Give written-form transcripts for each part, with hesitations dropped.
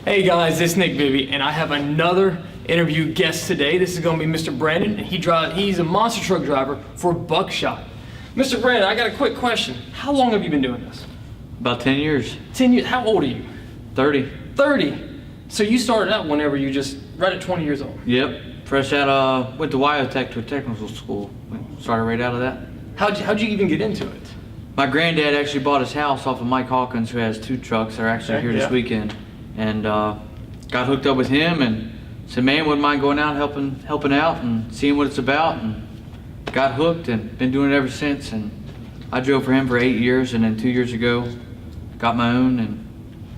Hey guys, it's Nick Bibbee, and I have another interview guest today. This is going to be Mr. Brandon, and he's a monster truck driver for Buckshot. Mr. Brandon, I got a quick question. How long have you been doing this? About 10 years. 10 years. How old are you? 30. 30. So you started out whenever you just right at 20 years old. Yep. Fresh out went to Wyotech to a technical school. Started right out of that. How'd you even get into it? My granddad actually bought his house off of Mike Hawkins, who has 2 trucks. They're actually here this weekend. And got hooked up with him and said, man, wouldn't mind going out helping out and seeing what it's about, and got hooked and been doing it ever since. And I drove for him for 8 years, and then 2 years ago got my own and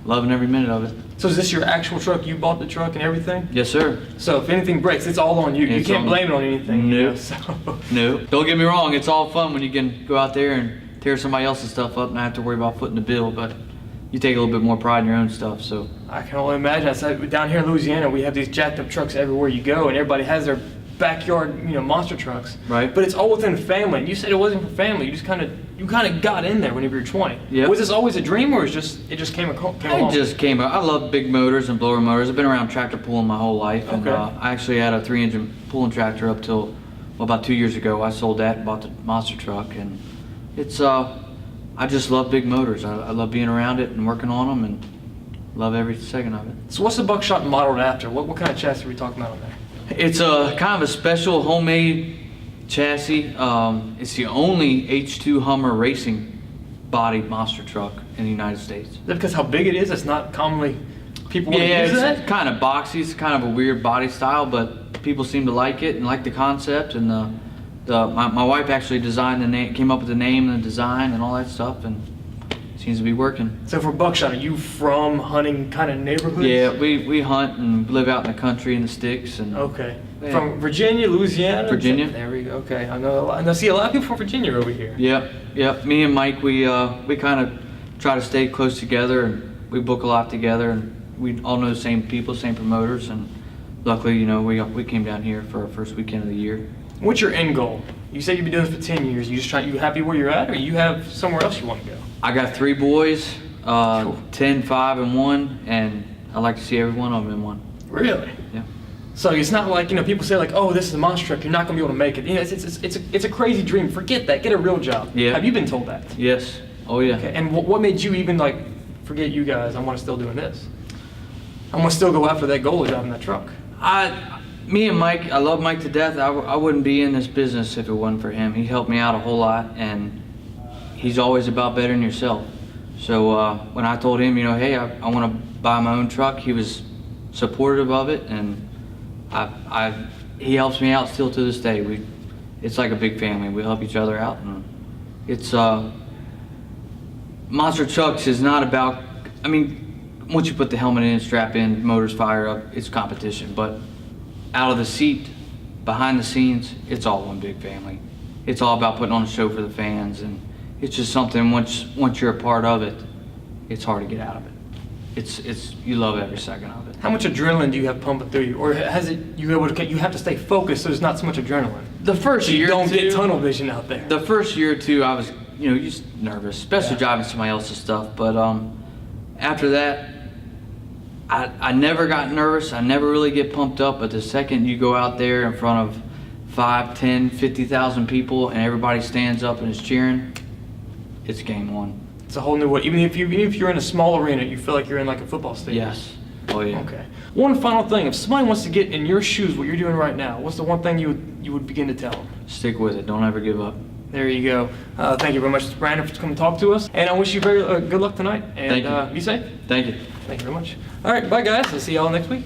loving every minute of it. So is this your actual truck? You bought the truck and everything? Yes, sir. So if anything breaks, it's all on you. You can't blame it on anything. No. You know, so. No. Don't get me wrong, it's all fun when you can go out there and tear somebody else's stuff up and not have to worry about footing the bill, but you take a little bit more pride in your own stuff. So I can only imagine. I said, down here in Louisiana, we have these jacked up trucks everywhere you go, and everybody has their backyard, monster trucks. Right. But it's all within the family. And you said it wasn't for family. You just kind of got in there whenever you were 20. Yep. Was this always a dream, or it just came along? It just came up. I love big motors and blower motors. I've been around tractor pulling my whole life. And I actually had a 3-engine pulling tractor up till about 2 years ago. I sold that and bought the monster truck, and it's I just love big motors. I love being around it and working on them, and love every second of it. So what's the Buckshot modeled after? What kind of chassis are we talking about on there? It's a kind of a special homemade chassis. It's the only H2 Hummer racing bodied monster truck in the United States. Is that because how big it is? It's not commonly people want to use that? It's kind of boxy. It's kind of a weird body style, but people seem to like it and like the concept. And my wife actually designed the name, came up with the name and the design and all that stuff, and it seems to be working. So for Buckshot, are you from hunting kind of neighborhoods? Yeah, we hunt and live out in the country in the sticks. And okay. Yeah. From Virginia, Louisiana? Virginia. There we go. Okay, I know a lot. I see a lot of people from Virginia over here. Yep. Me and Mike, we kind of try to stay close together, and we book a lot together, and we all know the same people, same promoters, and luckily, we came down here for our first weekend of the year. What's your end goal? You said you've been doing this for 10 years. You happy where you're at, or you have somewhere else you want to go? I got 3 boys, 10, 5, and 1, and I'd like to see every one of them in one. Really? Yeah. So it's not like, people say like, oh, this is a monster truck, you're not going to be able to make it. It's a crazy dream. Forget that. Get a real job. Yeah. Have you been told that? Yes. Oh, yeah. Okay. And what made you even like, forget you guys, I want to still doing this? I want to still go after that goal of driving that truck. Me and Mike, I love Mike to death. I wouldn't be in this business if it wasn't for him. He helped me out a whole lot, and he's always about bettering yourself. So when I told him, hey, I want to buy my own truck, he was supportive of it, and he helps me out still to this day. It's like a big family. We help each other out, and it's monster trucks is not about. Once you put the helmet in, strap in, motors fire up, it's competition. But out of the seat, behind the scenes, it's all one big family. It's all about putting on a show for the fans, and it's just something. Once you're a part of it, it's hard to get out of it. You love every second of it. How much adrenaline do you have pumping through you, or you have to stay focused so there's not so much adrenaline? The first year, you don't get tunnel vision out there. The first year or two, I was, just nervous, especially driving somebody else's stuff. But after that, I never got nervous. I never really get pumped up. But the second you go out there in front of 5, 10, 50,000 people and everybody stands up and is cheering, it's game on. It's a whole new way. Even if you're in a small arena, you feel like you're in like a football stadium. Yes. Oh yeah. Okay. One final thing: if somebody wants to get in your shoes, what you're doing right now, what's the one thing you would begin to tell them? Stick with it. Don't ever give up. There you go. Thank you very much, Mr. Brandon, for coming to talk to us, and I wish you very good luck tonight. And Thank you. Be safe. Thank you. Thank you very much. All right, bye guys. I'll see y'all next week.